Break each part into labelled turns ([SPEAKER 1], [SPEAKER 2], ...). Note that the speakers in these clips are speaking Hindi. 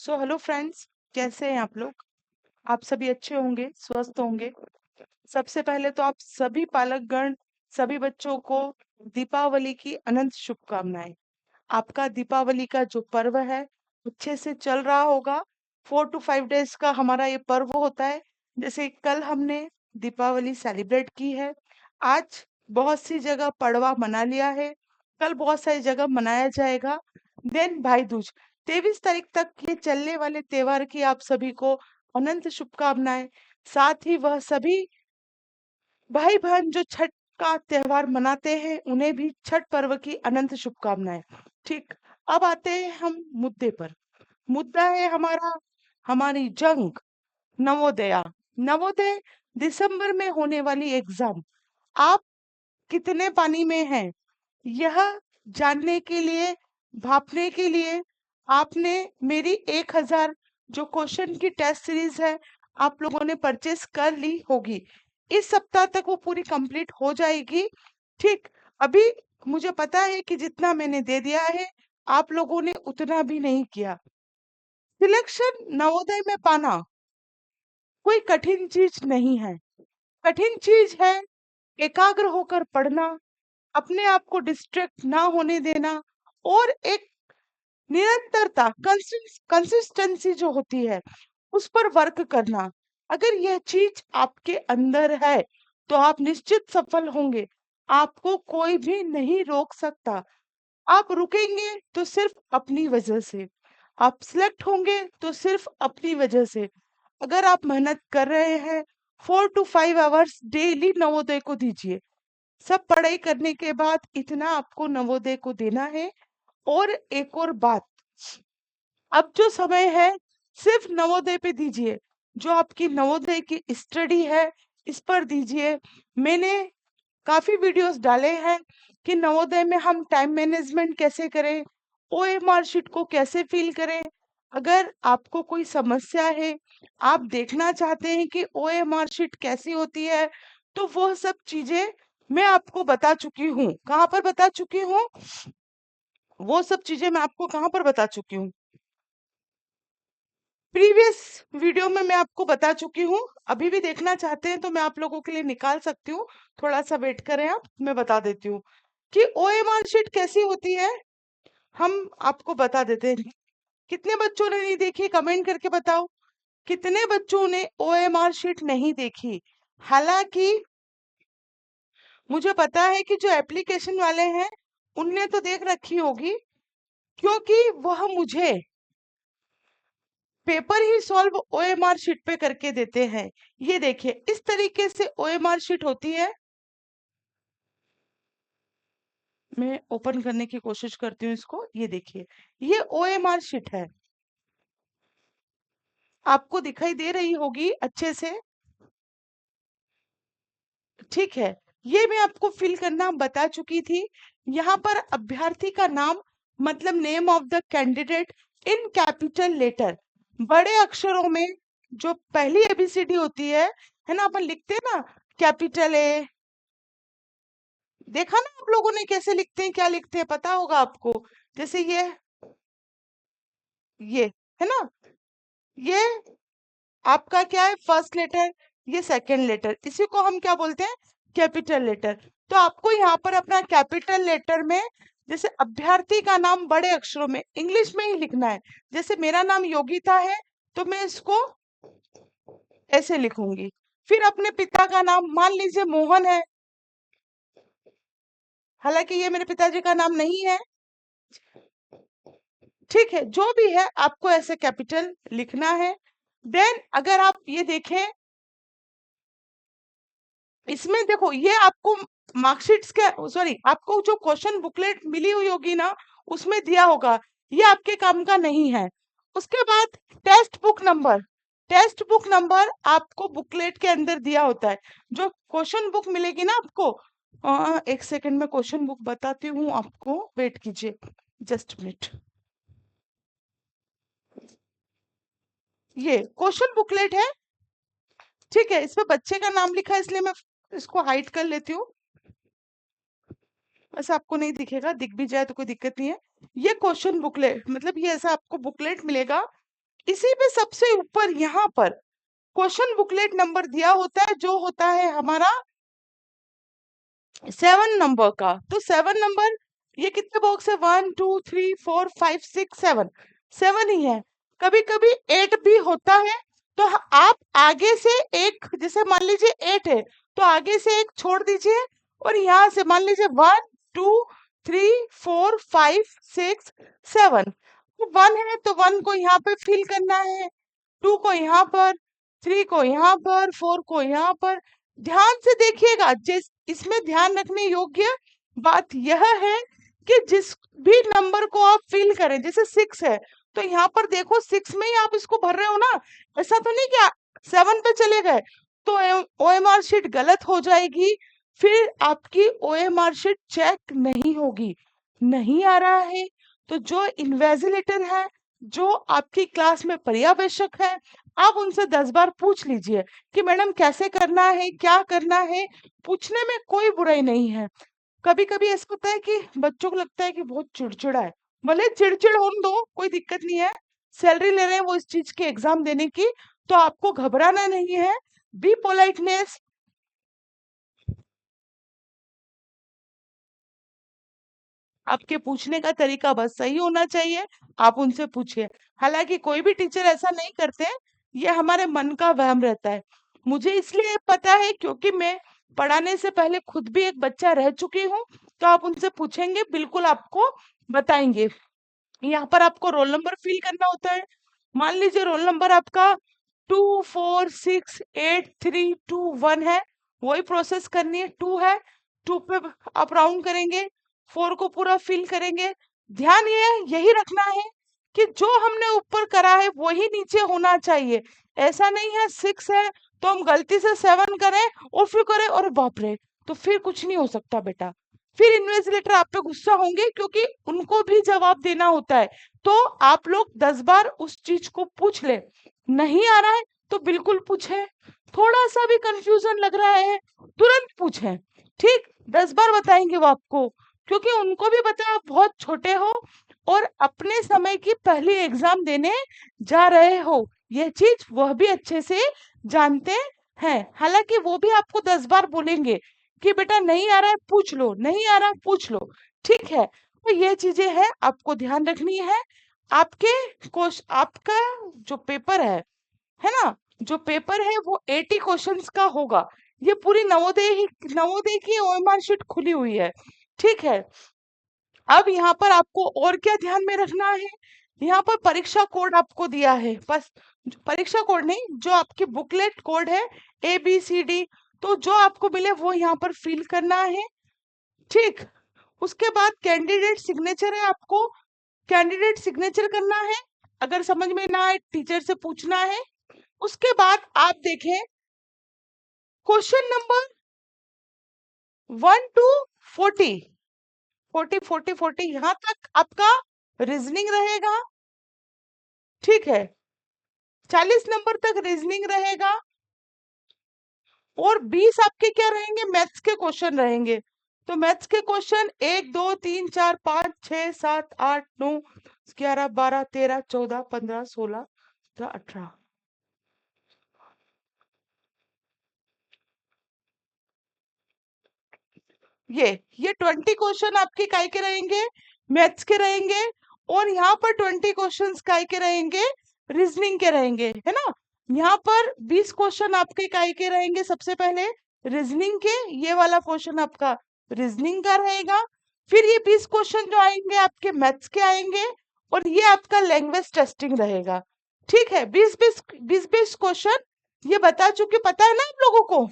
[SPEAKER 1] हेलो फ्रेंड्स, कैसे हैं आप लोग। आप सभी अच्छे होंगे, स्वस्थ होंगे। सबसे पहले तो आप सभी पालकगण, सभी बच्चों को दीपावली की अनंत शुभकामनाएं। आपका दीपावली का जो पर्व है अच्छे से चल रहा होगा। 4 to 5 डेज का हमारा ये पर्व होता है। जैसे कल हमने दीपावली सेलिब्रेट की है, आज बहुत सी जगह पड़वा मना लिया है, कल बहुत सारी जगह मनाया जाएगा। देन भाई दूज, 23 तारीख तक ये चलने वाले त्योहार की आप सभी को अनंत शुभकामनाएं। साथ ही वह सभी भाई बहन जो छठ का त्योहार मनाते हैं उन्हें भी छठ पर्व की अनंत शुभकामनाएं। ठीक, अब आते हैं हम मुद्दे पर। मुद्दा है हमारा, हमारी जंग, नवोदया। नवोदय दिसंबर में होने वाली एग्जाम। आप कितने पानी में हैं यह जानने के लिए, भापने के लिए आपने मेरी 1000 जो क्वेश्चन की टेस्ट सीरीज है आप लोगों ने परचेस कर ली होगी। इस सप्ताह तक वो पूरी कंप्लीट हो जाएगी। ठीक, अभी मुझे पता है कि जितना मैंने दे दिया है आप लोगों ने उतना भी नहीं किया। सिलेक्शन नवोदय में पाना कोई कठिन चीज नहीं है। कठिन चीज है एकाग्र होकर पढ़ना, अपने आप को डिस्ट्रैक्ट ना होने देना, और एक निरंतरता, कंसिस्टेंसी जो होती है उस पर वर्क करना। अगर यह चीज आपके अंदर है तो आप निश्चित सफल होंगे। आपको कोई भी नहीं रोक सकता। आप रुकेंगे तो सिर्फ अपनी वजह से, आप सिलेक्ट होंगे तो सिर्फ अपनी वजह से। अगर आप मेहनत कर रहे हैं 4 to 5 आवर्स डेली नवोदय को दीजिए। सब पढ़ाई करने के बाद इतना आपको नवोदय को देना है। और एक और बात, अब जो समय है सिर्फ नवोदय पे दीजिए। जो आपकी नवोदय की स्टडी है इस पर दीजिए। मैंने काफी वीडियोस डाले हैं कि नवोदय में हम टाइम मैनेजमेंट कैसे करें, ओएमआर शीट को कैसे फिल करें। अगर आपको कोई समस्या है, आप देखना चाहते हैं कि ओएमआर शीट कैसी होती है, तो वह सब चीजें मैं आपको बता चुकी हूँ। कहाँ पर बता चुकी हूँ? वो सब चीजें मैं आपको कहाँ पर बता चुकी हूँ? प्रीवियस वीडियो में मैं आपको बता चुकी हूँ। अभी भी देखना चाहते हैं तो मैं आप लोगों के लिए निकाल सकती हूँ। थोड़ा सा वेट करें, आप मैं बता देती हूँ कि ओएमआर शीट कैसी होती है। हम आपको बता देते हैं। कितने बच्चों ने नहीं देखी, कमेंट करके बताओ। कितने बच्चों ने ओएमआर शीट नहीं देखी? हालांकि मुझे पता है कि जो एप्लीकेशन वाले हैं उनने तो देख रखी होगी, क्योंकि वह मुझे पेपर ही सॉल्व ओएमआर शीट पे करके देते हैं। ये देखिए, इस तरीके से ओएमआर शीट होती है। मैं ओपन करने की कोशिश करती हूँ इसको। ये देखिए, ये ओएमआर शीट है। आपको दिखाई दे रही होगी अच्छे से। ठीक है, ये मैं आपको फिल करना बता चुकी थी। यहाँ पर अभ्यर्थी का नाम, मतलब name of the candidate in capital letter, बड़े अक्षरों में। जो पहली एबीसीडी होती है ना, अपन लिखते हैं ना, कैपिटल ए। देखा ना आप लोगों ने कैसे लिखते हैं, क्या लिखते हैं पता होगा आपको। जैसे ये है ना, ये आपका क्या है, फर्स्ट लेटर, ये सेकंड लेटर, इसी को हम क्या बोलते हैं, कैपिटल लेटर। तो आपको यहाँ पर अपना कैपिटल लेटर में, जैसे अभ्यर्थी का नाम बड़े अक्षरों में इंग्लिश में ही लिखना है। जैसे मेरा नाम योगिता है तो मैं इसको ऐसे लिखूंगी। फिर अपने पिता का नाम, मान लीजिए मोहन है, हालांकि ये मेरे पिताजी का नाम नहीं है। ठीक है, जो भी है आपको ऐसे कैपिटल लिखना है। देन अगर आप ये देखें, इसमें देखो, ये आपको मार्कशीट्स के, सॉरी, आपको जो क्वेश्चन बुकलेट मिली हुई होगी ना उसमें दिया होगा। ये आपके काम का नहीं है। उसके बाद टेक्स्ट बुक नंबर आपको बुकलेट के अंदर दिया होता है। जो क्वेश्चन बुक मिलेगी ना आपको, एक सेकंड में क्वेश्चन बुक बताती हूँ आपको, वेट कीजिए जस्ट मिनट। ये क्वेश्चन बुकलेट है। ठीक है, इसमें बच्चे का नाम लिखा है इसलिए मैं इसको हाइड कर लेती हूँ। वैसे आपको नहीं दिखेगा, दिख भी जाए तो कोई दिक्कत नहीं है। ये क्वेश्चन बुकलेट, मतलब ये ऐसा आपको बुकलेट मिलेगा। इसी पे सबसे ऊपर यहाँ पर क्वेश्चन बुकलेट नंबर दिया होता है, जो होता है हमारा 7 नंबर का। तो 7 नंबर, ये कितने बॉक्स है, 1 2 3 4 5 6 7, 7 ही है। कभी कभी 8 भी होता है, तो आप आगे से एक, जैसे मान लीजिए 8 है तो आगे से एक छोड़ दीजिए, और यहाँ से मान लीजिए 1 2 3 4 5 6 7, तो 1 है तो 1 को यहाँ पे फिल करना है, 2 को यहाँ पर, 3 को यहाँ पर, 4 को यहाँ पर। ध्यान से देखिएगा, जिस इसमें ध्यान रखने योग्य बात यह है कि जिस भी नंबर को आप फिल करें, जैसे 6 है तो यहाँ पर देखो 6 में ही आप इसको भर रहे हो ना, ऐसा तो नहीं कि 7 पे चले गए तो ओएमआर शीट गलत हो जाएगी, फिर आपकी ओएमआर शीट चेक नहीं होगी। नहीं आ रहा है तो जो इन्वेजिलेटर है, जो आपकी क्लास में पर्यवेक्षक है, आप उनसे 10 बार पूछ लीजिए कि मैडम कैसे करना है, क्या करना है। पूछने में कोई बुराई नहीं है। कभी कभी ऐसा होता है कि बच्चों को लगता है कि बहुत चिड़चिड़ा है, भले चिड़चिड़ होने दो, कोई दिक्कत नहीं है। सैलरी ले रहे हैं वो इस चीज की, एग्जाम देने की, तो आपको घबराना नहीं है। Be politeness. आपके पूछने का तरीका बस सही होना चाहिए, आप उनसे पूछिए। हालांकि कोई भी टीचर ऐसा नहीं करते, ये हमारे मन का वहम रहता है। मुझे इसलिए पता है क्योंकि मैं पढ़ाने से पहले खुद भी एक बच्चा रह चुकी हूँ, तो आप उनसे पूछेंगे बिल्कुल आपको बताएंगे। यहाँ पर आपको रोल नंबर फिल करना होता है। मान लीजिए रोल नंबर आपका 2 4 6 8 3 2 1 है, वही प्रोसेस करनी है। 2 है, 2 पे आप राउंड करेंगे, 4 को पूरा फिल करेंगे। ध्यान ये यही रखना है कि जो हमने ऊपर करा है वही नीचे होना चाहिए। ऐसा नहीं है 6 है तो हम गलती से 7 करें और फिर करें और बाप रे, तो फिर कुछ नहीं हो सकता बेटा। फिर इन्वेस्टिगेटर आप पे गुस्सा होंगे क्योंकि उनको भी जवाब देना होता है। तो आप लोग 10 बार उस चीज को पूछ ले। नहीं आ रहा है तो बिल्कुल पूछे, थोड़ा सा भी कंफ्यूजन लग रहा है तुरंत पूछें। ठीक, 10 बार बताएंगे वो आपको, क्योंकि उनको भी पता है आप बहुत छोटे हो और अपने समय की पहली एग्जाम देने जा रहे हो, यह चीज वह भी अच्छे से जानते हैं। हालांकि वो भी आपको 10 बार बोलेंगे कि बेटा नहीं आ रहा है पूछ लो, नहीं आ रहा है पूछ लो। ठीक है, तो ये चीजें हैं आपको ध्यान रखनी है। आपके आपका जो पेपर है ना, जो पेपर है वो 80 क्वेश्चंस का होगा। ये पूरी नवोदय की ओएमआर शीट खुली हुई है। ठीक है, अब यहाँ पर आपको और क्या ध्यान में रखना है, यहाँ पर परीक्षा कोड आपको दिया है, बस परीक्षा कोड नहीं, जो आपकी बुकलेट कोड है ABCD, तो जो आपको मिले वो यहाँ पर फिल करना है। ठीक, उसके बाद कैंडिडेट सिग्नेचर है, आपको कैंडिडेट सिग्नेचर करना है। अगर समझ में ना आए टीचर से पूछना है। उसके बाद आप देखें क्वेश्चन नंबर 1 to 40, 40 यहाँ तक आपका रीजनिंग रहेगा। ठीक है, 40 नंबर तक रीजनिंग रहेगा और 20 आपके क्या रहेंगे, मैथ्स के क्वेश्चन रहेंगे। तो मैथ्स के क्वेश्चन 1 2 3 4 5 6 7 8 9 11 12 13 14 15 16 17 18। ये 20 क्वेश्चन आपके काय के रहेंगे, मैथ्स के रहेंगे। और यहाँ पर 20 क्वेश्चंस काय के रहेंगे, रीजनिंग के रहेंगे, है ना। यहाँ पर 20 क्वेश्चन आपके काय के रहेंगे, सबसे पहले रीजनिंग के, ये वाला क्वेश्चन आपका रीजनिंग का रहेगा। फिर ये 20 क्वेश्चन जो आएंगे आपके मैथ्स के आएंगे, और ये आपका लैंग्वेज टेस्टिंग रहेगा। ठीक है, 20 क्वेश्चन ये बता चुकी, पता है ना आप लोगों को,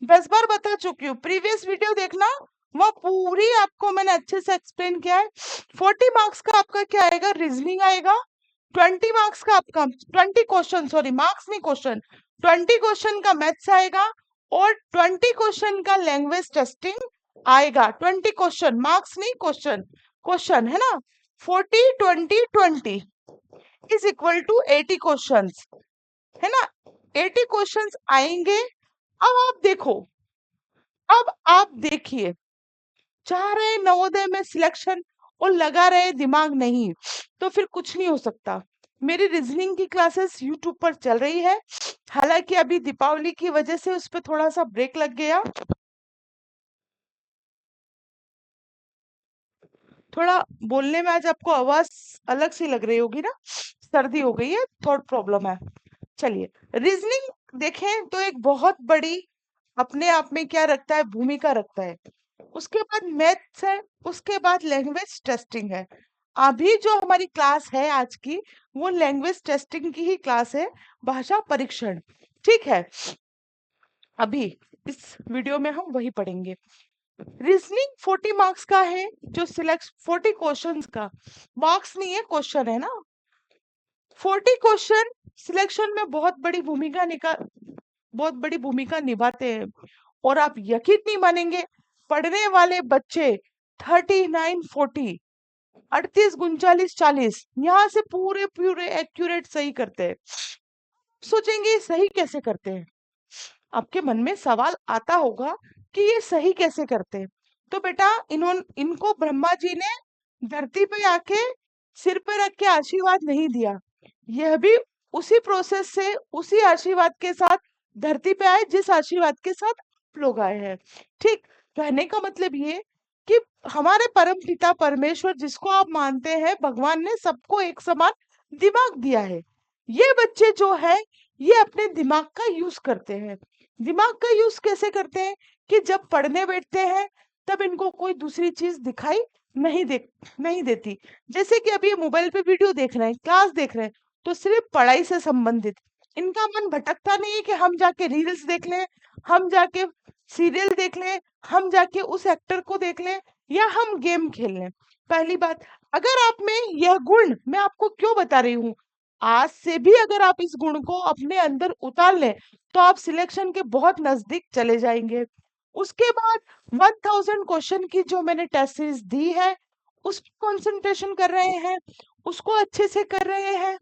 [SPEAKER 1] 10 बार बता चुकी हूँ। प्रीवियस वीडियो देखना, वो पूरी आपको मैंने अच्छे से एक्सप्लेन किया है। 40 मार्क्स का आपका क्या आएगा, रीजनिंग आएगा। 20 मार्क्स का आपका 20 क्वेश्चन, सॉरी मार्क्स नहीं क्वेश्चन, 20 क्वेश्चन का मैथ्स आएगा और 20 क्वेश्चन का लैंग्वेज टेस्टिंग आएगा। 20 क्वेश्चन, मार्क्स नहीं क्वेश्चन, क्वेश्चन है ना। 40 20 20 इज इक्वल टू 80 क्वेश्चन, है ना। 80 क्वेश्चंस आएंगे। अब आप देखो, अब आप देखिए, चाह रहे नवोदय में सिलेक्शन और लगा रहे दिमाग नहीं, तो फिर कुछ नहीं हो सकता। मेरी रीजनिंग की क्लासेस यूट्यूब पर चल रही है। हालांकि अभी दीपावली की वजह से उस पर थोड़ा सा ब्रेक लग गया। थोड़ा बोलने में आज आपको आवाज अलग सी लग रही होगी ना, सर्दी हो गई है, थोड़ा प्रॉब्लम है। चलिए, रीजनिंग देखें तो एक बहुत बड़ी अपने आप में क्या रखता है, भूमिका रखता है। उसके बाद मैथ्स है, उसके बाद लैंग्वेज टेस्टिंग है। अभी जो हमारी क्लास है आज की, वो लैंग्वेज टेस्टिंग की ही क्लास है, भाषा परीक्षण। ठीक है, अभी इस वीडियो में हम वही पढ़ेंगे। रीजनिंग 40 मार्क्स का है, जो सिलेक्ट 40 क्वेश्चंस का, मार्क्स नहीं है, क्वेश्चन है ना। 40 क्वेश्चन सिलेक्शन में बहुत बड़ी भूमिका निभाते हैं। और आप यकीन नहीं मानेंगे, पढ़ने वाले बच्चे 39 40 38 39 40 यहाँ से पूरे पूरे एक्यूरेट सही करते हैं। सोचेंगे ये सही कैसे करते हैं, आपके मन में सवाल आता होगा कि ये सही कैसे करते हैं। तो बेटा, इनको ब्रह्मा जी ने धरती पे आके सिर पे रख के आशीर्वाद नहीं दिया। यह भी उसी प्रोसेस से, उसी आशीर्वाद के साथ धरती पे आए जिस आशीर्वाद के साथ आप लोग आए हैं। ठीक, कहने का मतलब ये कि हमारे परम पिता परमेश्वर, जिसको आप मानते हैं, भगवान ने सबको एक समान दिमाग दिया है। ये बच्चे जो है, ये अपने दिमाग का यूज करते हैं। दिमाग का यूज कैसे करते हैं कि जब पढ़ने बैठते हैं तब इनको कोई दूसरी चीज दिखाई नहीं दे नहीं देती। जैसे कि अभी ये मोबाइल पे वीडियो देख रहे हैं, क्लास देख रहे हैं, तो सिर्फ पढ़ाई से संबंधित इनका मन भटकता नहीं है कि हम जाके रील्स देख लें, हम जाके सीरियल देख लें, हम जाके उस एक्टर को देख लें, या हम गेम खेल लें। पहली बात, अगर आप में यह गुण, मैं आपको क्यों बता रही हूँ, आज से भी अगर आप इस गुण को अपने अंदर उतार लें तो आप सिलेक्शन के बहुत नजदीक चले जाएंगे। उसके बाद 1000 क्वेश्चन की जो मैंने टेस्ट सीरीज दी है, उस पर कंसंट्रेशन कर रहे हैं, उसको अच्छे से कर रहे हैं।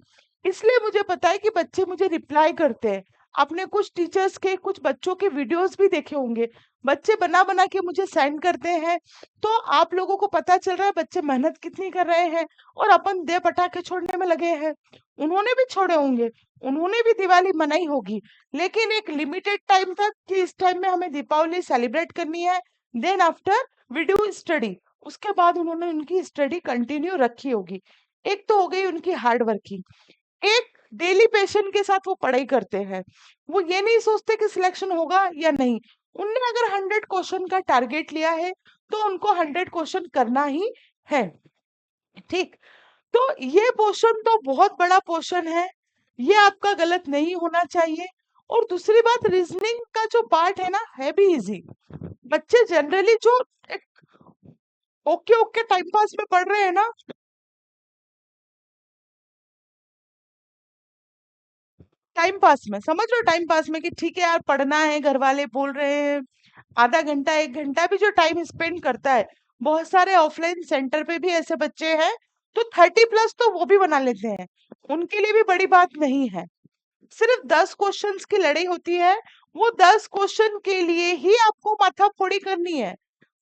[SPEAKER 1] इसलिए मुझे पता है कि बच्चे मुझे रिप्लाई करते हैं। आपने कुछ टीचर्स के, कुछ बच्चों के वीडियोस भी देखे होंगे, बच्चे बना बना के मुझे सेंड करते हैं। तो आप लोगों को पता चल रहा है बच्चे मेहनत कितनी कर रहे हैं, और अपन दे पटाखे छोड़ने में लगे हैं। उन्होंने भी छोड़े होंगे, उन्होंने भी दिवाली मनाई होगी, लेकिन एक लिमिटेड टाइम तक, कि इस टाइम में हमें दीपावली सेलिब्रेट करनी है, then after we do study. उसके बाद उन्होंने उनकी स्टडी कंटिन्यू रखी होगी। एक तो हो गई उनकी हार्ड वर्किंग, एक डेली पेशेंट के साथ वो पढ़ाई करते हैं। वो ये नहीं सोचते कि सिलेक्शन होगा या नहीं। उनने अगर 100 क्वेश्चन का टारगेट लिया है तो उनको 100 क्वेश्चन करना ही है। ठीक, तो ये पोर्शन तो बहुत बड़ा पोर्शन है, ये आपका गलत नहीं होना चाहिए। और दूसरी बात, रीजनिंग का जो पार्ट है ना, है भी इजी। बच्चे जनरली जो एक ओके ओके टाइम पास में पढ़ रहे हैं ना, टाइम पास में समझ लो, टाइम पास में कि ठीक है यार पढ़ना है, घर वाले बोल रहे हैं, आधा घंटा 1 घंटा भी जो टाइम स्पेंड करता है। बहुत सारे ऑफलाइन सेंटर पे भी ऐसे बच्चे हैं, तो 30+ तो वो भी बना लेते हैं, उनके लिए भी बड़ी बात नहीं है। सिर्फ 10 क्वेश्चंस की लड़ाई होती है, वो 10 क्वेश्चन के लिए ही आपको माथाफोड़ी करनी है,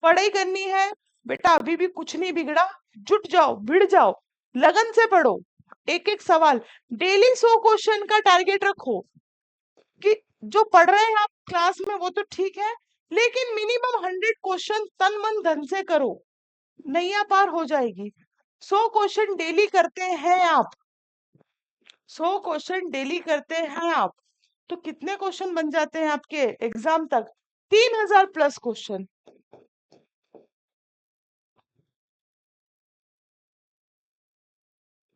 [SPEAKER 1] पढ़ाई करनी है। बेटा, अभी भी कुछ नहीं बिगड़ा, जुट जाओ, भिड़ जाओ, लगन से पढ़ो, एक एक सवाल, डेली 100 क्वेश्चन का टारगेट रखो। कि जो पढ़ रहे हैं आप क्लास में वो तो ठीक है, लेकिन मिनिमम 100 क्वेश्चन तन मन धन से करो, नैया पार हो जाएगी। 100 क्वेश्चन डेली करते हैं आप, 100 क्वेश्चन डेली करते हैं आप, तो कितने क्वेश्चन बन जाते हैं आपके एग्जाम तक? 3000+ क्वेश्चन।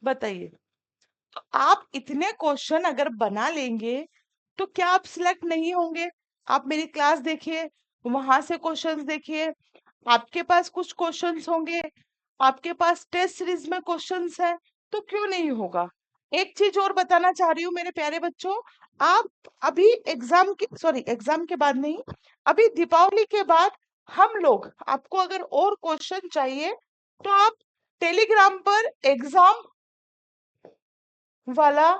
[SPEAKER 1] बताइए, तो आप इतने क्वेश्चन अगर बना लेंगे तो क्या आप सिलेक्ट नहीं होंगे? आप मेरी क्लास देखिए, वहां से क्वेश्चंस देखिए, आपके पास कुछ क्वेश्चंस होंगे, आपके पास टेस्ट सीरीज में क्वेश्चंस है, तो क्यों नहीं होगा? एक चीज और बताना चाह रही हूँ मेरे प्यारे बच्चों, आप अभी एग्जाम के बाद नहीं, अभी दीपावली के बाद हम लोग, आपको अगर और क्वेश्चन चाहिए तो आप टेलीग्राम पर एग्जाम वाला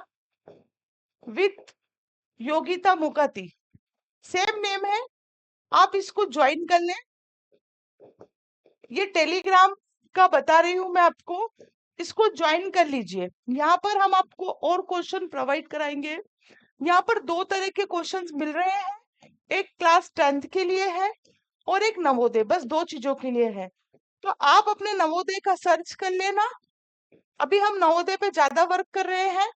[SPEAKER 1] with Yogita Mukati, same name है, आप इसको ज्वाइन कर लें। ये टेलीग्राम का बता रही हूं मैं आपको, इसको ज्वाइन कर लीजिए। यहाँ पर हम आपको और क्वेश्चन प्रोवाइड कराएंगे। यहाँ पर दो तरह के क्वेश्चंस मिल रहे हैं, एक क्लास 10th के लिए है और एक नवोदय, बस दो चीजों के लिए है। तो आप अपने नवोदय का सर्च कर लेना। अभी हम नवोदय पे ज्यादा वर्क कर रहे हैं।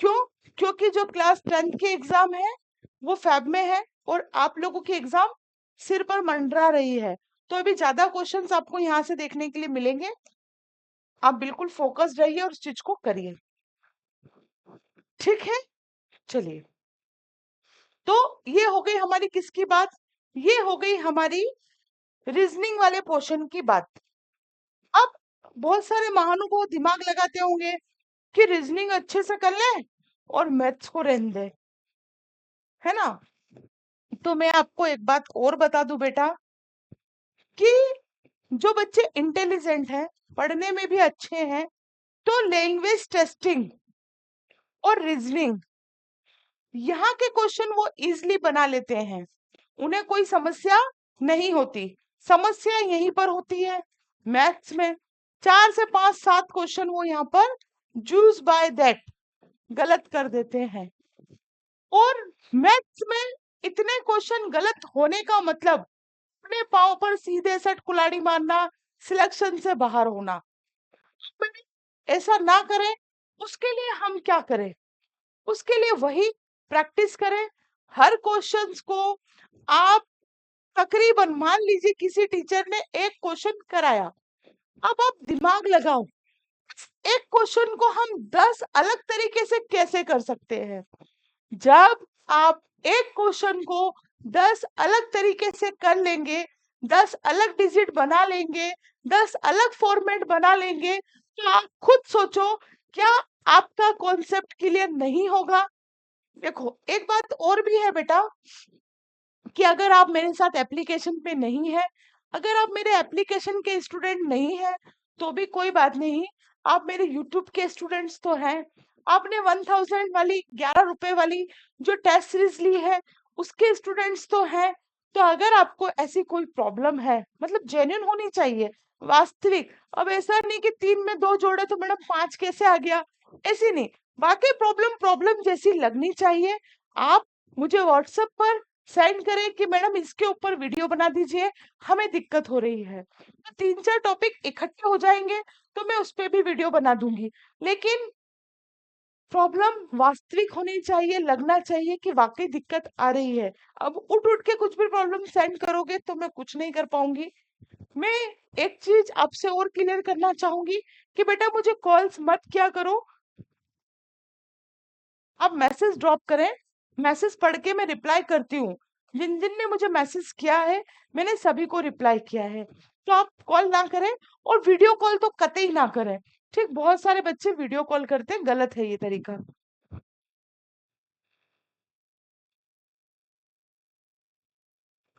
[SPEAKER 1] क्यों? क्योंकि जो क्लास 10th के एग्जाम है वो फैब में है और आप लोगों की एग्जाम सिर पर मंडरा रही है। तो अभी ज्यादा क्वेश्चंस आपको यहाँ से देखने के लिए मिलेंगे। आप बिल्कुल फोकस्ड रहिए और इस चीज को करिए, ठीक है? चलिए, तो ये हो गई हमारी किसकी बात? ये हो गई हमारी रीजनिंग वाले पोर्शन की बात। अब बहुत सारे महानुभाव दिमाग लगाते होंगे कि रीजनिंग अच्छे से कर ले और मैथ्स को रहने दे, है ना? तो मैं आपको एक बात और बता दूं बेटा, कि जो बच्चे इंटेलिजेंट हैं, पढ़ने में भी अच्छे हैं, तो लैंग्वेज टेस्टिंग और रीजनिंग यहाँ के क्वेश्चन वो इजीली बना लेते हैं, उन्हें कोई समस्या नहीं होती। समस्या यहीं पर होती है मैथ्स में। 4 से 5 7 क्वेश्चन वो यहाँ पर जूस बाय दैट गलत कर देते हैं। और मैथ्स में इतने क्वेश्चन गलत होने का मतलब अपने पाँव पर सीधे सट कुल्हाड़ी मारना, सिलेक्शन से बाहर होना। ऐसा ना करें, उसके लिए हम क्या करें? उसके लिए वही प्रैक्टिस करें। हर क्वेश्चंस को आप तकरीबन मान लीजिए किसी टीचर ने एक क्वेश्चन कराया, अब आप दिमाग लगाओ, एक क्वेश्चन को हम 10 अलग तरीके से कैसे कर सकते हैं। जब आप एक क्वेश्चन को 10 अलग तरीके से कर लेंगे, 10 अलग डिजिट बना लेंगे, 10 अलग फॉर्मेट बना लेंगे, तो आप खुद सोचो, क्या आपका कॉन्सेप्ट क्लियर नहीं होगा? देखो, एक बात और भी है बेटा, कि अगर आप मेरे साथ एप्लीकेशन पे नहीं है, अगर आप मेरे एप्लीकेशन के स्टूडेंट नहीं है, तो भी कोई बात नहीं, आप मेरे यूट्यूब के स्टूडेंट्स तो हैं। आपने 1000 वाली 11 रुपए वाली जो टेस्ट सीरीज ली है, उसके स्टूडेंट्स तो हैं। तो अगर आपको ऐसी कोई प्रॉब्लम है, मतलब जेन्युइन होनी चाहिए, वास्तविक। अब ऐसा नहीं कि 3 में 2 जोड़े तो मैडम 5 कैसे आ गया, ऐसी नहीं। बाकी प्रॉब्लम प्रॉब्लम जैसी लगनी चाहिए। आप मुझे व्हाट्सएप पर सेंड करें कि मैडम इसके ऊपर वीडियो बना दीजिए, हमें दिक्कत हो रही है। तो 3-4 टॉपिक इकट्ठे हो जाएंगे तो मैं उस पर भी वीडियो बना दूंगी। लेकिन प्रॉब्लम वास्तविक होनी चाहिए, लगना चाहिए कि वाकई दिक्कत आ रही है। अब उठ उठ के कुछ भी प्रॉब्लम सेंड करोगे तो मैं कुछ नहीं कर पाऊंगी। मैं एक चीज आपसे और क्लियर करना चाहूंगी कि बेटा मुझे कॉल्स मत किया करो, आप मैसेज ड्रॉप करें, मैसेज पढ़ के मैं रिप्लाई करती हूँ। जिन जिन ने मुझे मैसेज किया है, मैंने सभी को रिप्लाई किया है। तो आप कॉल ना करें और वीडियो कॉल तो कतई ना करें, ठीक? बहुत सारे बच्चे वीडियो कॉल करते हैं, गलत है ये तरीका।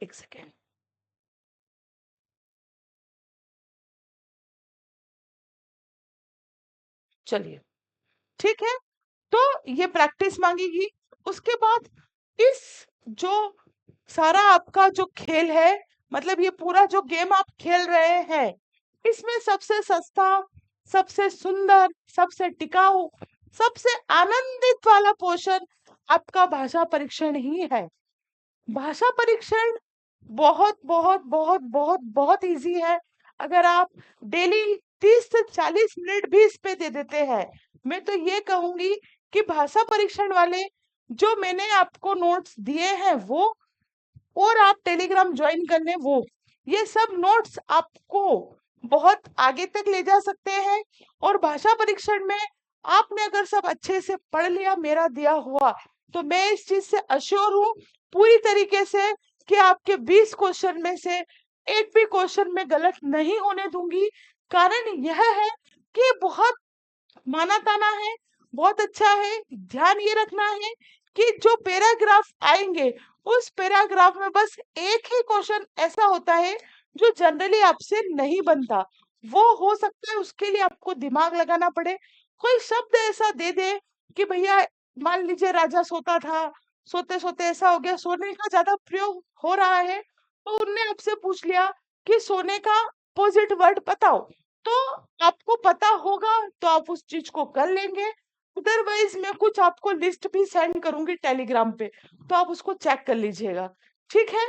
[SPEAKER 1] एक सेकेंड, चलिए, ठीक है। तो ये प्रैक्टिस मांगेगी। उसके बाद इस जो सारा आपका जो खेल है, मतलब ये पूरा जो गेम आप खेल रहे हैं, इसमें सबसे सस्ता, सबसे सुंदर, सबसे टिकाऊ, सबसे आनंदित वाला पोर्शन आपका भाषा परीक्षण ही है। भाषा परीक्षण बहुत बहुत बहुत बहुत बहुत इजी है। अगर आप डेली 30 से 40 मिनट भी इस पे दे देते हैं, मैं तो ये कहूंगी कि भाषा परीक्षण वाले जो मैंने आपको नोट्स दिए हैं वो, और आप टेलीग्राम ज्वाइन कर लें वो, ये सब नोट्स आपको बहुत आगे तक ले जा सकते हैं। और भाषा परीक्षण में आपने अगर सब अच्छे से पढ़ लिया मेरा दिया हुआ, तो मैं इस चीज से अश्योर हूँ पूरी तरीके से कि आपके 20 क्वेश्चन में से एक भी क्वेश्चन में गलत नहीं होने दूंगी। कारण यह है कि बहुत माना ताना है, बहुत अच्छा है। ध्यान ये रखना है कि जो पैराग्राफ आएंगे, उस पैराग्राफ में बस एक ही क्वेश्चन ऐसा होता है जो जनरली आपसे नहीं बनता। वो हो सकता है उसके लिए आपको दिमाग लगाना पड़े। कोई शब्द ऐसा दे दे कि भैया मान लीजिए राजा सोता था, सोते सोते ऐसा हो गया, सोने का ज्यादा प्रयोग हो रहा है, तो उनने आपसे पूछ लिया कि सोने का अपोजिट वर्ड बताओ। तो आपको पता होगा आप उस चीज को कर लेंगे। अदरवाइज मैं कुछ आपको लिस्ट भी सेंड करूंगी टेलीग्राम पे, तो आप उसको चेक कर लीजिएगा। ठीक है,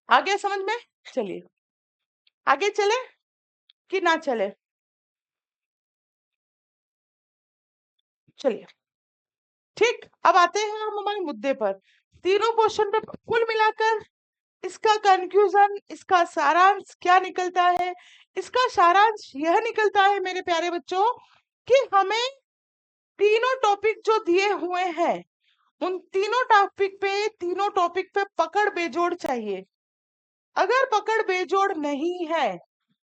[SPEAKER 1] आ गया समझ में? चलिए आगे चले कि ना चले? चलिए ठीक, अब आते हैं हम हमारे मुद्दे पर। तीनों क्वेश्चन पे कुल मिलाकर इसका कंक्लूजन, इसका सारांश क्या निकलता है? इसका सारांश यह निकलता है मेरे प्यारे बच्चों कि हमें तीनों टॉपिक जो दिए हुए हैं, उन तीनों टॉपिक पे पकड़ बेजोड़ चाहिए। अगर पकड़ बेजोड़ नहीं है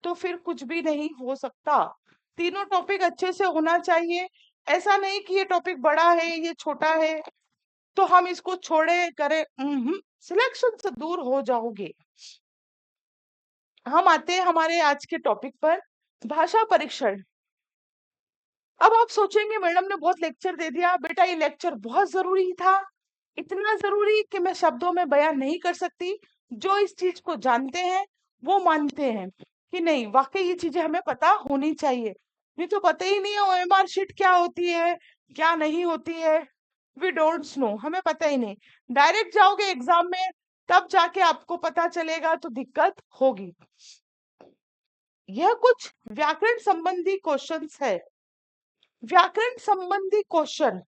[SPEAKER 1] तो फिर कुछ भी नहीं हो सकता। तीनों टॉपिक अच्छे से होना चाहिए। ऐसा नहीं कि ये टॉपिक बड़ा है, ये छोटा है, तो हम इसको छोड़े करें, सिलेक्शन से दूर हो जाओगे। हम आते हैं हमारे आज के टॉपिक पर, भाषा परीक्षण। अब आप सोचेंगे मैडम ने बहुत लेक्चर दे दिया। बेटा ये लेक्चर बहुत जरूरी था, इतना जरूरी कि मैं शब्दों में बयान नहीं कर सकती। जो इस चीज को जानते हैं वो मानते हैं कि नहीं वाकई ये चीजें हमें पता होनी चाहिए। नहीं तो पता ही नहीं है ओएमआर शीट क्या होती है, क्या नहीं होती है। वी डोंट नो, हमें पता ही नहीं। डायरेक्ट जाओगे एग्जाम में तब जाके आपको पता चलेगा, तो दिक्कत होगी। यह कुछ व्याकरण संबंधी क्वेश्चंस है। व्याकरण संबंधी क्वेश्चन,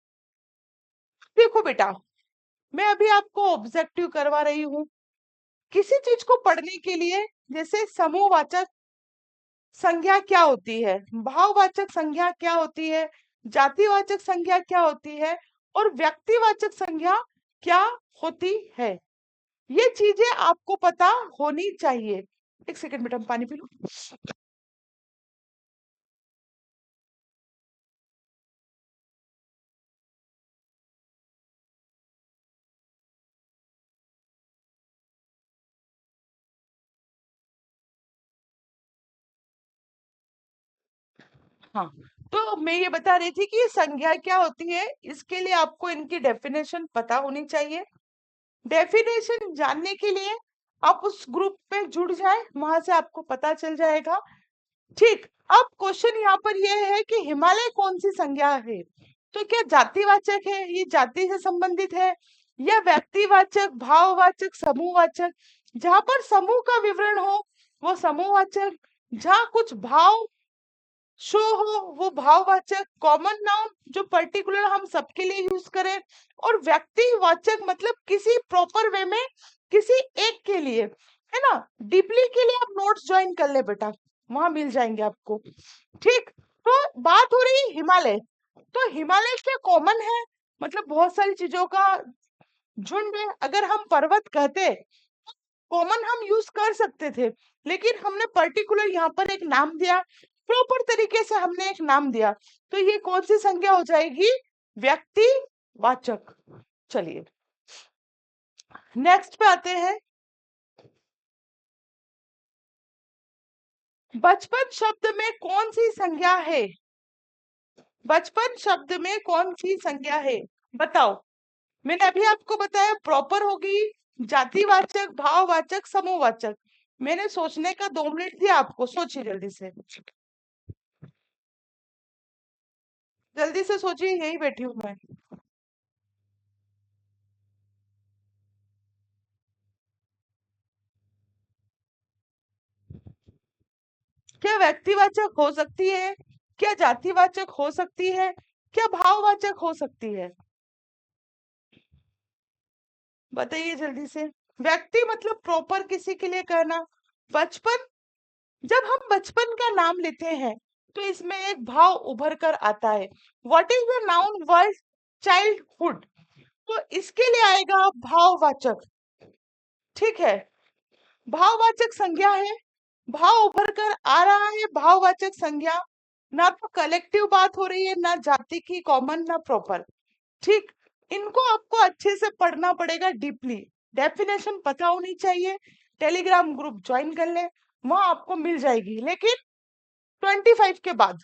[SPEAKER 1] देखो बेटा मैं अभी आपको ऑब्जेक्टिव करवा रही हूँ। किसी चीज को पढ़ने के लिए, जैसे समूहवाचक संज्ञा क्या होती है, भाववाचक संज्ञा क्या होती है, जातिवाचक संज्ञा क्या होती है, और व्यक्तिवाचक संज्ञा क्या होती है, ये चीजें आपको पता होनी चाहिए। एक सेकंड बेटा, पानी पी लो। हाँ, तो मैं ये बता रही थी कि ये संज्ञा क्या होती है, इसके लिए आपको इनकी डेफिनेशन पता होनी चाहिए। डेफिनेशन जानने के लिए आप उस ग्रुप पे जुड़ जाए, वहां से आपको पता चल जाएगा। ठीक, अब क्वेश्चन यहाँ पर यह है कि हिमालय कौन सी संज्ञा है? तो क्या जातिवाचक है, ये जाति से संबंधित है, या व्यक्तिवाचक, भाववाचक, समूहवाचक? जहां पर समूह का विवरण हो वो समूहवाचक, जहां कुछ भाव शो हो वो भाववाचक, कॉमन नाउन जो पर्टिकुलर हम सबके लिए यूज करें, और व्यक्तिवाचक मतलब किसी प्रॉपर वे में किसी एक के लिए, है ना। डीपली के लिए आप नोट्स ज्वाइन कर ले बेटा, वहां मिल जाएंगे आपको। ठीक, तो बात हो रही हिमालय, तो हिमालय क्या कॉमन है, मतलब बहुत सारी चीजों का झुंड है। अगर हम पर्वत कहते, कॉमन हम यूज कर सकते थे, लेकिन हमने पर्टिकुलर यहाँ पर एक नाम दिया, प्रॉपर तरीके से हमने एक नाम दिया, तो ये कौन सी संज्ञा हो जाएगी? व्यक्तिवाचक। चलिए नेक्स्ट पे आते हैं। बचपन शब्द में कौन सी संज्ञा है? बचपन शब्द में कौन सी संज्ञा है, बताओ। मैंने अभी आपको बताया प्रॉपर होगी जातिवाचक, भाववाचक, समूहवाचक। मैंने सोचने का 2 मिनट दिया आपको, सोचिए जल्दी से, जल्दी से सोचिए, यही बैठी हूं मैं। क्या व्यक्तिवाचक हो सकती है, क्या जातिवाचक हो सकती है, क्या भाववाचक हो सकती है? बताइए जल्दी से। व्यक्ति मतलब प्रॉपर किसी के लिए कहना। बचपन, जब हम बचपन का नाम लेते हैं तो इसमें एक भाव उभर कर आता है। What is the noun word childhood, तो इसके लिए आएगा भाववाचक। ठीक है, भाववाचक संज्ञा है, भाव उभर कर आ रहा है, भाववाचक संज्ञा। ना तो कलेक्टिव बात हो रही है, ना जाति की कॉमन, ना प्रॉपर। ठीक, इनको आपको अच्छे से पढ़ना पड़ेगा डीपली। डेफिनेशन पता होनी चाहिए। टेलीग्राम ग्रुप ज्वाइन कर ले, वहां आपको मिल जाएगी, लेकिन 25 के बाद।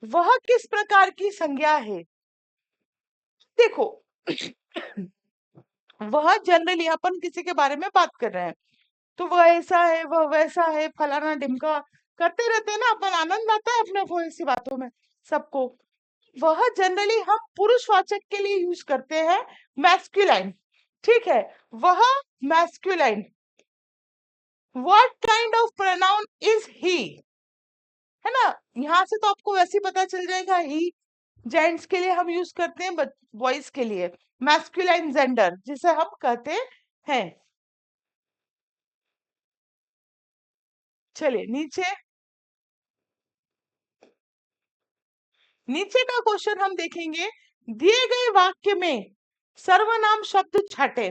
[SPEAKER 1] वह किस प्रकार की संज्ञा है? देखो वह जनरली अपन किसी के बारे में बात कर रहे हैं, तो वह ऐसा है, वह वैसा है, फलाना ढिमका करते रहते हैं ना, अपन आनंद आता है अपने को ऐसी बातों में सबको। वह जनरली हम पुरुषवाचक के लिए यूज करते हैं, मैस्कुलाइन। ठीक है, वह masculine. What kind of pronoun is he, है ना। यहाँ से तो आपको वैसे ही पता चल जाएगा, ही जेंट्स के लिए हम यूज करते हैं, बॉयज के लिए मैस्कुलाइन जेंडर जिसे हम कहते हैं। चलिए नीचे, नीचे का क्वेश्चन हम देखेंगे। दिए गए वाक्य में सर्वनाम शब्द छाटे।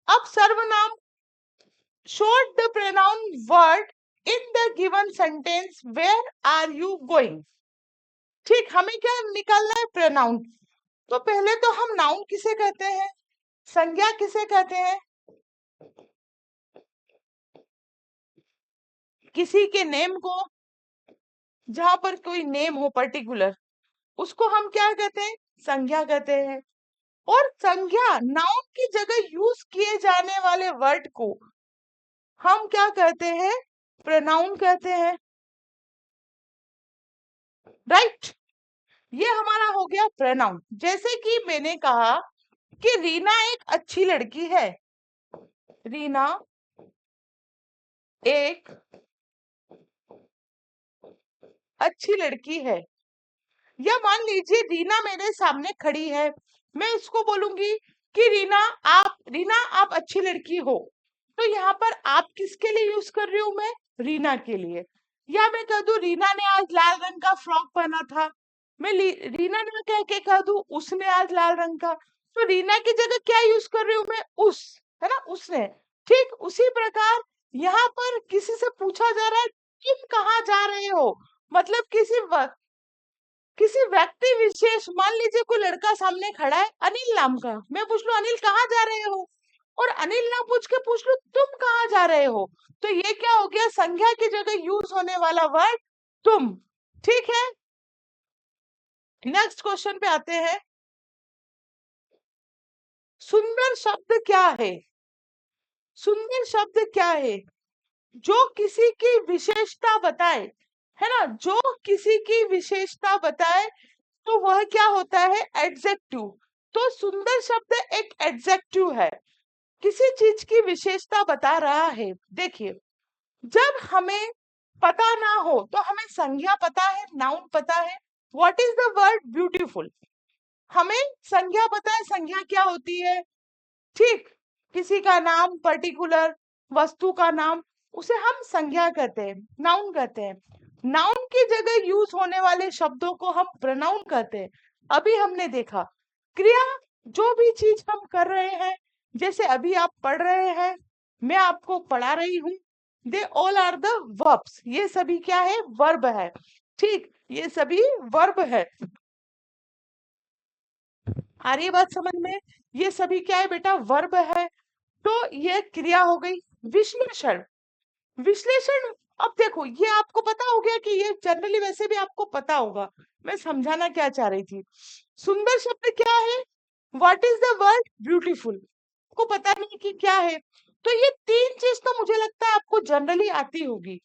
[SPEAKER 1] अब सर्वनाम, short the pronoun word in the given sentence, where are you going। ठीक, हमें क्या निकालना है, प्रोनाउन। तो पहले तो हम नाउन किसे कहते हैं, संज्ञा किसे कहते हैं, किसी के नेम को, जहां पर कोई नेम हो पर्टिकुलर, उसको हम क्या कहते हैं, संज्ञा कहते हैं। और संज्ञा नाउन की जगह यूज किए जाने वाले वर्ड को हम क्या कहते हैं, प्रोनाउन कहते हैं। राइट, ये हमारा हो गया प्रोनाउन। जैसे कि मैंने कहा कि रीना एक अच्छी लड़की है, रीना एक अच्छी लड़की है। या मान लीजिए रीना मेरे सामने खड़ी है, मैं इसको बोलूंगी कि रीना आप अच्छी लड़की हो। तो यहाँ पर आप किसके लिए यूज कर रही हूँ मैं, रीना के लिए। या मैं कह दूं रीना ने आज लाल रंग का फ्रॉक पहना था, मैं रीना ने कह के कह दूं उसने आज लाल रंग का। तो रीना की जगह क्या यूज कर रही हूँ मैं, उस, है ना, उसने। ठीक उसी प्रकार यहाँ पर किसी से पूछा जा रहा है तुम कहाँ जा रहे हो, मतलब किसी व्यक्ति विशेष, मान लीजिए कोई लड़का सामने खड़ा है अनिल नाम का, मैं पूछ लू अनिल कहाँ जा रहे हो, और अनिल ना पूछ के पूछ लू तुम कहाँ जा रहे हो, तो ये क्या हो गया, संज्ञा की जगह यूज होने वाला वर्ड तुम। ठीक है, नेक्स्ट क्वेश्चन पे आते हैं। सुंदर शब्द क्या है, सुंदर शब्द क्या है, जो किसी की विशेषता बताए, है ना, जो किसी की विशेषता बताए, तो वह क्या होता है, एडजेक्टिव। तो सुंदर शब्द एक एडजेक्टिव है, किसी चीज की विशेषता बता रहा है। देखिए, जब हमें पता ना हो तो हमें संज्ञा पता है, नाउन पता है, what is the word beautiful, हमें संज्ञा पता है, संज्ञा क्या होती है। ठीक, किसी का नाम पर्टिकुलर, वस्तु का नाम, उसे हम संज्ञा कहते हैं, नाउन कहते हैं। नाउन की जगह यूज होने वाले शब्दों को हम प्रोनाउन कहते हैं। अभी हमने देखा क्रिया, जो भी चीज हम कर रहे हैं, जैसे अभी आप पढ़ रहे हैं, मैं आपको पढ़ा रही हूँ, they all are the verbs, ये सभी क्या है, वर्ब है। ठीक, ये सभी वर्ब है। आ रही है बात समझ में, ये सभी क्या है बेटा, वर्ब है। तो ये क्रिया हो गई। विश्लेषण, विश्लेषण, अब देखो ये आपको पता हो गया कि ये जनरली वैसे भी आपको पता होगा, मैं समझाना क्या चाह रही थी। सुंदर शब्द क्या है, what is the word beautiful, को पता नहीं कि क्या है। तो ये तीन चीज तो मुझे लगता है आपको जनरली आती होगी,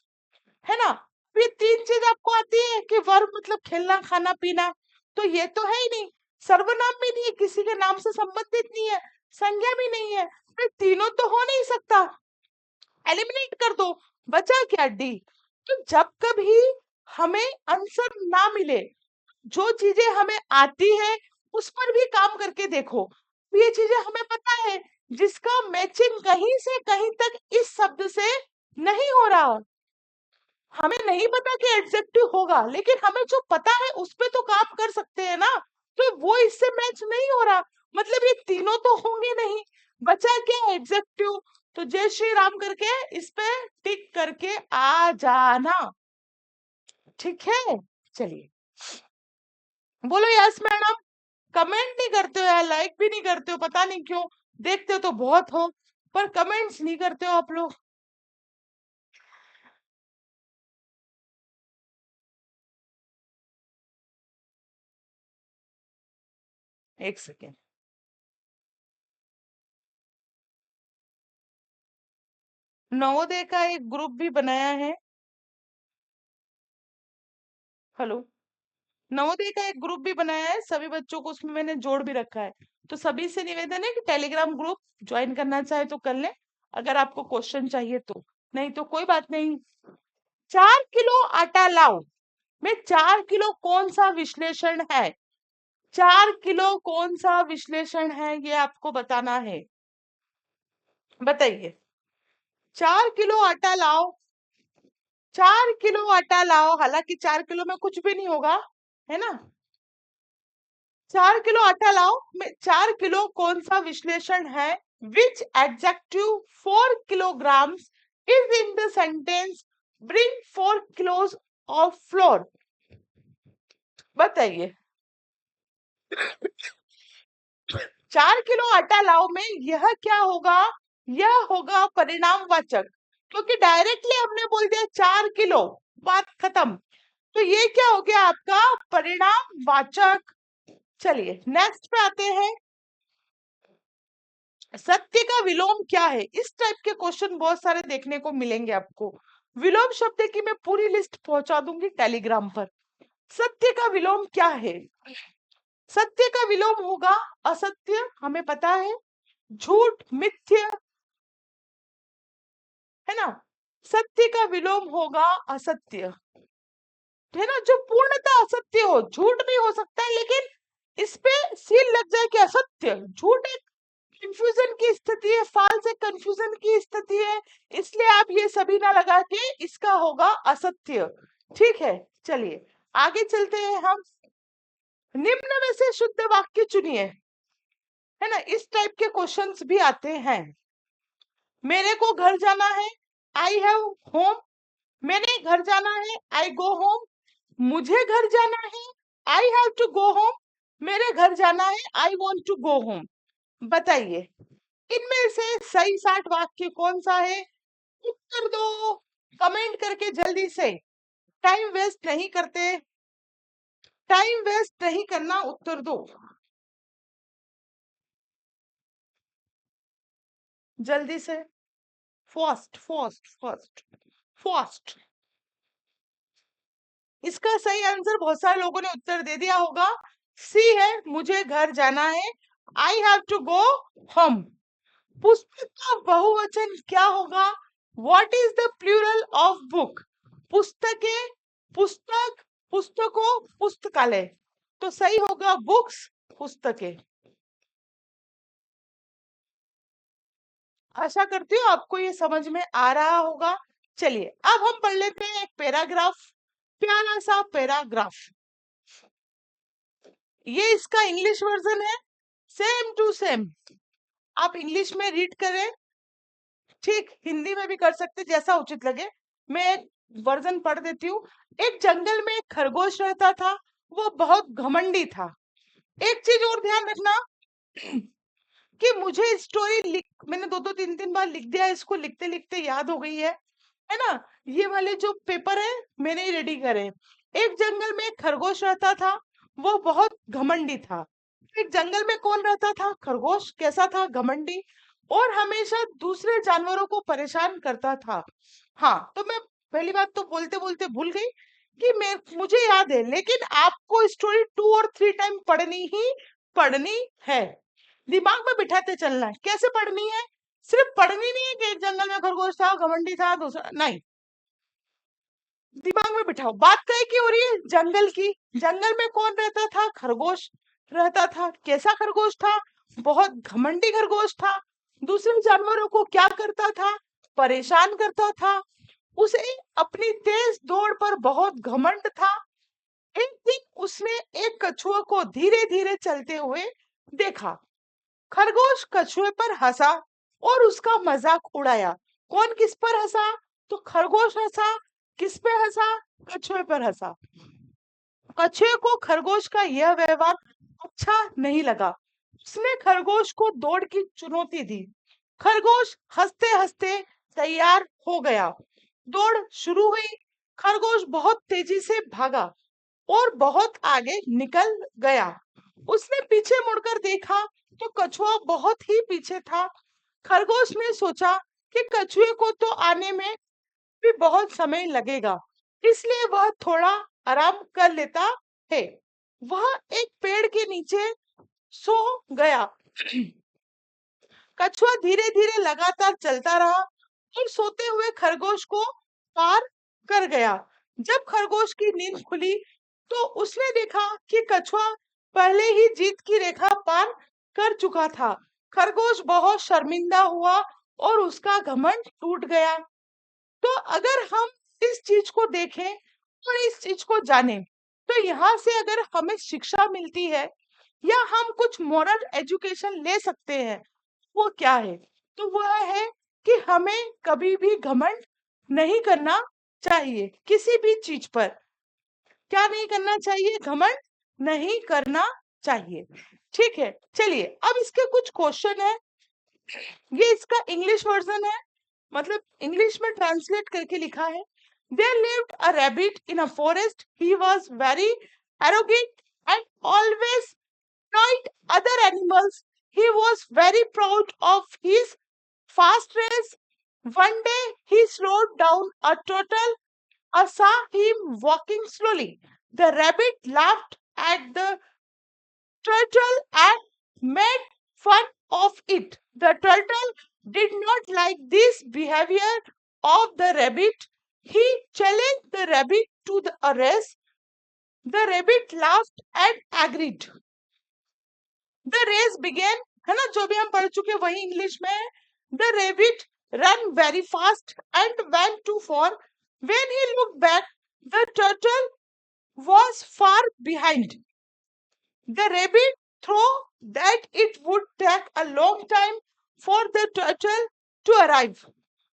[SPEAKER 1] है ना। ये तीन चीज आपको आती है कि वर्ब मतलब खेलना खाना पीना, तो ये तो है ही नहीं, सर्वनाम भी नहीं है, किसी के नाम से संबंधित नहीं है, संज्ञा भी नहीं है, फिर तीनों तो हो नहीं सकता, एलिमिनेट कर दो, बचा क्या, डी। तो जब कभी हमें आंसर ना मिले, जो चीजें हमें आती है उस पर भी काम करके देखो, ये चीजें हमें पता है जिसका मैचिंग कहीं से कहीं तक इस शब्द से नहीं हो रहा, हमें नहीं पता कि एडजेक्टिव होगा, लेकिन हमें जो पता है उस पे तो काम कर सकते हैं ना। तो वो इससे मैच नहीं हो रहा, मतलब ये तीनों तो होंगे नहीं, बचा क्या, एडजेक्टिव। तो जय श्री राम करके इस पे टिक करके आ जाना। ठीक है, चलिए, बोलो यस मैडम। कमेंट नहीं करते हो यार, लाइक भी नहीं करते हो, पता नहीं क्यों, देखते हो तो बहुत हो पर कमेंट्स नहीं करते हो आप लोग। एक सेकेंड, नवोदय का एक ग्रुप भी बनाया है। हेलो। नवोदय का एक ग्रुप भी बनाया है, सभी बच्चों को उसमें मैंने जोड़ भी रखा है। तो सभी से निवेदन है कि टेलीग्राम ग्रुप ज्वाइन करना चाहे तो कर लें, अगर आपको क्वेश्चन चाहिए तो, नहीं तो कोई बात नहीं। 4 किलो आटा लाओ में 4 किलो कौन सा विश्लेषण है? 4 किलो कौन सा विश्लेषण है, ये आपको बताना है। बताइए। 4 किलो आटा लाओ, 4 किलो आटा लाओ, हालांकि 4 किलो में कुछ भी नहीं होगा, है ना। 4 किलो आटा लाओ में 4 किलो कौन सा विश्लेषण है? Which adjective 4 kilograms is in the sentence bring 4 kilos of flour? बताइए। 4 किलो आटा लाओ में यह क्या होगा? यह होगा परिणामवाचक, क्योंकि डायरेक्टली हमने बोल दिया 4 किलो, बात खत्म। तो ये क्या हो गया आपका परिणामवाचक। चलिए नेक्स्ट पे आते हैं। सत्य का विलोम क्या है? इस टाइप के क्वेश्चन बहुत सारे देखने को मिलेंगे आपको। विलोम शब्द की मैं पूरी लिस्ट पहुंचा दूंगी टेलीग्राम पर। सत्य का विलोम क्या है? सत्य का विलोम होगा असत्य, हमें पता है, झूठ, मिथ्य, है ना। सत्य का विलोम होगा असत्य, है ना, जो पूर्णतः असत्य हो। झूठ भी हो सकता है लेकिन इस पे सील लग जाए कि असत्य। झूठ एक कंफ्यूजन की स्थिति है, फाल्स एक कंफ्यूजन की स्थिति है, इसलिए आप ये सभी ना लगा के इसका होगा असत्य। ठीक है, चलिए आगे चलते हैं हम। निम्न में से शुद्ध वाक्य चुनिए, है ना, इस टाइप के क्वेश्चंस भी आते हैं। मेरे को घर जाना है, आई हैव होम। मैंने घर जाना है, आई गो होम। मुझे घर जाना है, I have to go home. मेरे घर जाना है, I want to go home. बताइए इनमें से सही 60 वाक्य कौन सा है? उत्तर दो कमेंट करके जल्दी से। टाइम वेस्ट नहीं करते, टाइम वेस्ट नहीं करना, उत्तर दो जल्दी से। Fast fast fast fast. इसका सही आंसर बहुत सारे लोगों ने उत्तर दे दिया होगा, सी है, मुझे घर जाना है, I have to go home. पुस्तक का बहुवचन क्या होगा? What is the plural of book? पुस्तकें, पुस्तक, पुस्तकों, पुस्तकालय। तो सही होगा बुक्स, पुस्तकें। आशा करती हूँ आपको ये समझ में आ रहा होगा। चलिए अब हम पढ़ लेते हैं एक पैराग्राफ, प्यारा सा पैराग्राफ। ये इसका इंग्लिश वर्जन है, सेम टू सेम। आप इंग्लिश में रीड करें, ठीक हिंदी में भी कर सकते जैसा उचित लगे। मैं एक वर्जन पढ़ देती हूँ। एक जंगल में एक खरगोश रहता था, वो बहुत घमंडी था। एक चीज और ध्यान रखना कि मुझे स्टोरी लिख, मैंने दो दो तीन तीन बार लिख दिया, इसको लिखते लिखते याद हो गई है ना। ये वाले जो पेपर है मैंने ही रेडी करे। एक जंगल में एक खरगोश रहता था, वो बहुत घमंडी था। एक जंगल में कौन रहता था? खरगोश। कैसा था? घमंडी, और हमेशा दूसरे जानवरों को परेशान करता था। हाँ, तो मैं पहली बात तो बोलते बोलते भूल गई कि मैं, मुझे याद है, लेकिन आपको स्टोरी 2 और 3 टाइम पढ़नी ही पढ़नी है। दिमाग में बिठाते चलना है। कैसे पढ़नी है? सिर्फ पढ़नी नहीं है कि एक जंगल में खरगोश था, घमंडी था, दूसरा नहीं। दिमाग में बिठाओ। बात कहे की हो रही है? जंगल की। जंगल में कौन रहता था? खरगोश रहता था। कैसा खरगोश था? बहुत घमंडी खरगोश था। दूसरे जानवरों को क्या करता था? परेशान करता था। उसे अपनी तेज दौड़ पर बहुत घमंड था। एक दिन उसने एक कछुए को धीरे धीरे चलते हुए देखा। खरगोश कछुए पर हंसा और उसका मजाक उड़ाया। कौन किस पर हंसा? तो खरगोश हंसा। किस पे हंसा? कछुए पर हंसा। कछुए को खरगोश का यह व्यवहार अच्छा नहीं लगा। उसने खरगोश को दौड़ की चुनौती दी। खरगोश हंसते हंसते तैयार हो गया। दौड़ शुरू हुई। खरगोश बहुत तेजी से भागा और बहुत आगे निकल गया। उसने पीछे मुड़कर देखा तो कछुआ बहुत ही पीछे था। खरगोश ने सोचा कि कछुए को तो आने में भी बहुत समय लगेगा, इसलिए वह थोड़ा आराम कर लेता है। वह एक पेड़ के नीचे सो गया। कछुआ धीरे धीरे लगातार चलता रहा और सोते हुए खरगोश को पार कर गया। जब खरगोश की नींद खुली तो उसने देखा कि कछुआ पहले ही जीत की रेखा पार कर चुका था। खरगोश बहुत शर्मिंदा हुआ और उसका घमंड टूट गया। तो अगर हम इस चीज को देखें और इस चीज को जानें, तो यहाँ से अगर हमें शिक्षा मिलती है या हम कुछ मोरल एजुकेशन ले सकते हैं, वो क्या है? तो वह है कि हमें कभी भी घमंड नहीं करना चाहिए किसी भी चीज पर। क्या नहीं करना चाहिए? घमंड नहीं करना चाहिए। ठीक है, चलिए अब इसके कुछ क्वेश्चन है। ये इसका इंग्लिश वर्जन है, मतलब इंग्लिश में ट्रांसलेट करके लिखा है। There lived a rabbit in a forest. He was very arrogant and always annoyed other animals. He was very proud of his fast race. One day he slowed down a turtle and saw him walking slowly. The rabbit laughed at the turtle and made fun of it. The turtle did not like this behavior of the rabbit. He challenged the rabbit to a race. The rabbit laughed and agreed. The race began, है ना, जो भी हम पढ़ चुके वही इंग्लिश में है। The rabbit ran very fast and went too far. When he looked back, the turtle was far behind. The rabbit thought that it would take a long time for the turtle to arrive.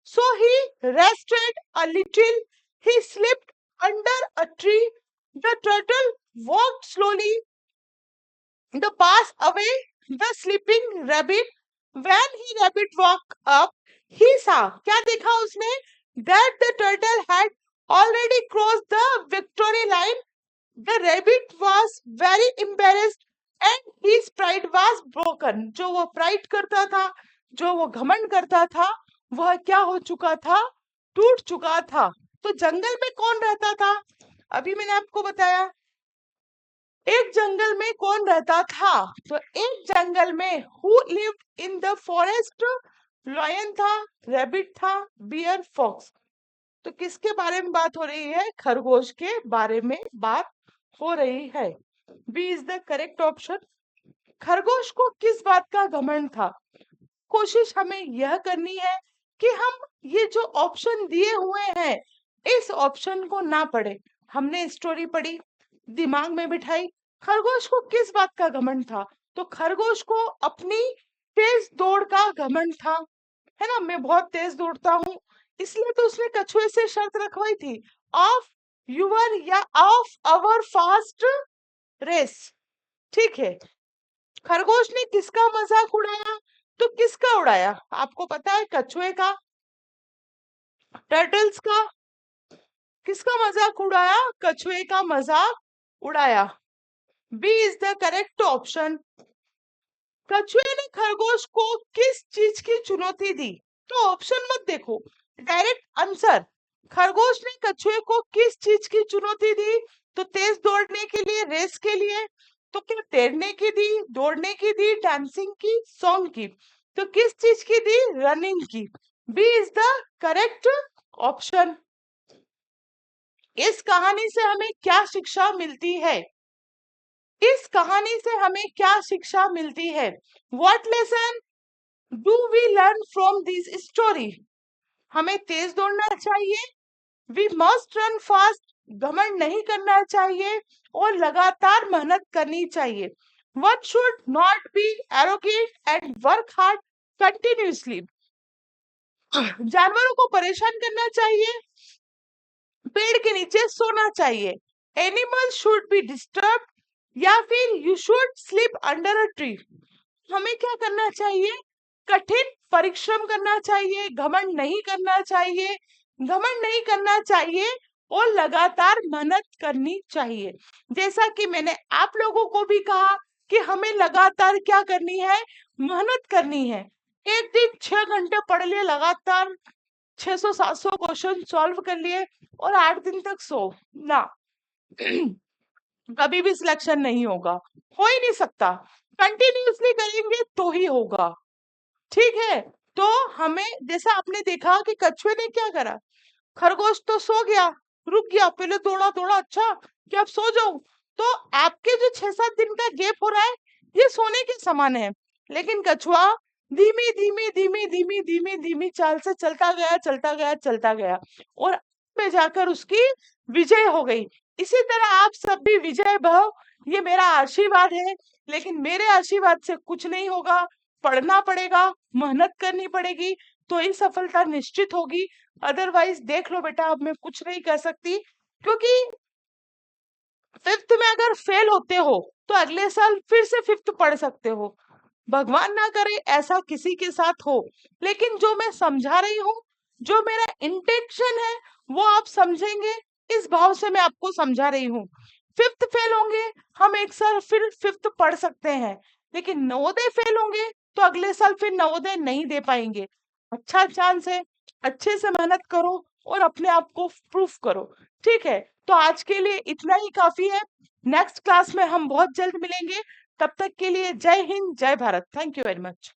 [SPEAKER 1] So he rested a little. He slipped under a tree. The turtle walked slowly the path away the sleeping rabbit. When he rabbit walked up, he saw, क्या देखा उसने? That the turtle had already crossed the victory line. The rabbit was very embarrassed and his pride was broken. जो वो प्राइड करता था, जो वो घमंड करता था, वह क्या हो चुका था? टूट चुका था। तो जंगल में कौन रहता था? अभी मैंने आपको बताया। एक जंगल में कौन रहता था? तो एक जंगल में who lived in the forest? Lion था, रैबिट था, बियर, फॉक्स। तो किसके बारे में बात हो रही है? खरगोश के बारे में बात हो रही है। B is the correct option. खरगोश को किस बात का घमंड था? कोशिश हमें यह करनी है कि हम ये जो ऑप्शन दिए हुए हैं इस ऑप्शन को ना पढ़े। हमने स्टोरी पढ़ी, दिमाग में बिठाई। खरगोश को किस बात का घमंड था? तो खरगोश को अपनी तेज दौड़ का घमंड था, है ना। मैं बहुत तेज दौड़ता हूँ, इसलिए तो उसने कछुए से शर्त रखवाई थी, ऑफ यूर या ऑफ आवर फास्ट रेस। ठीक है। खरगोश ने किसका मजाक उड़ाया? तो किसका उड़ाया? आपको पता है, कछुए का, टर्टल्स का। किसका मजाक उड़ाया? कछुए का मजाक उड़ाया। B is the correct option. कछुए ने खरगोश को किस चीज की चुनौती दी? तो ऑप्शन मत देखो, डायरेक्ट आंसर। खरगोश ने कछुए को किस चीज की चुनौती दी? तो तेज दौड़ने के लिए, रेस के लिए। तो क्या तैरने की दी, दौड़ने की दी, डांसिंग की, सॉन्ग की? तो किस चीज की दी? रनिंग की। B is the correct option. इस कहानी से हमें क्या शिक्षा मिलती है? इस कहानी से हमें क्या शिक्षा मिलती है? What lesson do we learn from this story? हमें तेज दौड़ना चाहिए, वी मस्ट रन फास्ट, घमंड नहीं करना चाहिए और लगातार मेहनत करनी चाहिए। One should not be arrogant and work hard continuously. जानवरों को परेशान करना चाहिए, पेड़ के नीचे सोना चाहिए। एनिमल शुड बी डिस्टर्ब या फिर you should sleep under a tree. हमें क्या करना चाहिए? कठिन परिश्रम करना चाहिए, घमंड नहीं करना चाहिए, घमंड नहीं करना चाहिए और लगातार मेहनत करनी चाहिए। जैसा कि मैंने आप लोगों को भी कहा कि हमें लगातार क्या करनी है? मेहनत करनी है। एक दिन 6 घंटे पढ़ लिए लगातार, 600-700 क्वेश्चन सॉल्व कर लिए और 8 दिन तक सो ना। कभी भी सिलेक्शन नहीं होगा, हो ही नहीं सकता। कंटिन्यूअसली करेंगे तो ही होगा। ठीक है, तो हमें जैसा आपने देखा कि कछुए ने क्या करा, खरगोश तो सो गया, रुक गया, पहले दौड़ा दौड़ा, अच्छा कि अब सो जाऊं। तो आपके जो 6-7 दिन का गैप हो रहा है, ये सोने के समान है। लेकिन कछुआ धीमी धीमी धीमी धीमी धीमी धीमी चाल से चलता गया चलता गया चलता गया, और अंत में जाकर उसकी विजय हो गई। इसी तरह आप सब भी विजय भव, ये मेरा आशीर्वाद है। लेकिन मेरे आशीर्वाद से कुछ नहीं होगा, पढ़ना पड़ेगा, मेहनत करनी पड़ेगी, तो ही सफलता निश्चित होगी। अदरवाइज देख लो बेटा, अब मैं कुछ नहीं कर सकती, क्योंकि 5th में अगर फेल होते हो तो अगले साल फिर से 5th पढ़ सकते हो। भगवान ना करे ऐसा किसी के साथ हो, लेकिन जो मैं समझा रही हूँ, जो मेरा इंटेंशन है, वो आप समझेंगे, इस भाव से मैं आपको समझा रही हूँ। 5th फेल होंगे, हम एक साल फिर 5th पढ़ सकते हैं, लेकिन नवोदय फेल होंगे तो अगले साल फिर नवोदय नहीं दे पाएंगे। अच्छा चांस है, अच्छे से मेहनत करो और अपने आप को प्रूफ करो। ठीक है, तो आज के लिए इतना ही काफी है। नेक्स्ट क्लास में हम बहुत जल्द मिलेंगे। तब तक के लिए जय हिंद, जय Bharat. Thank you very much.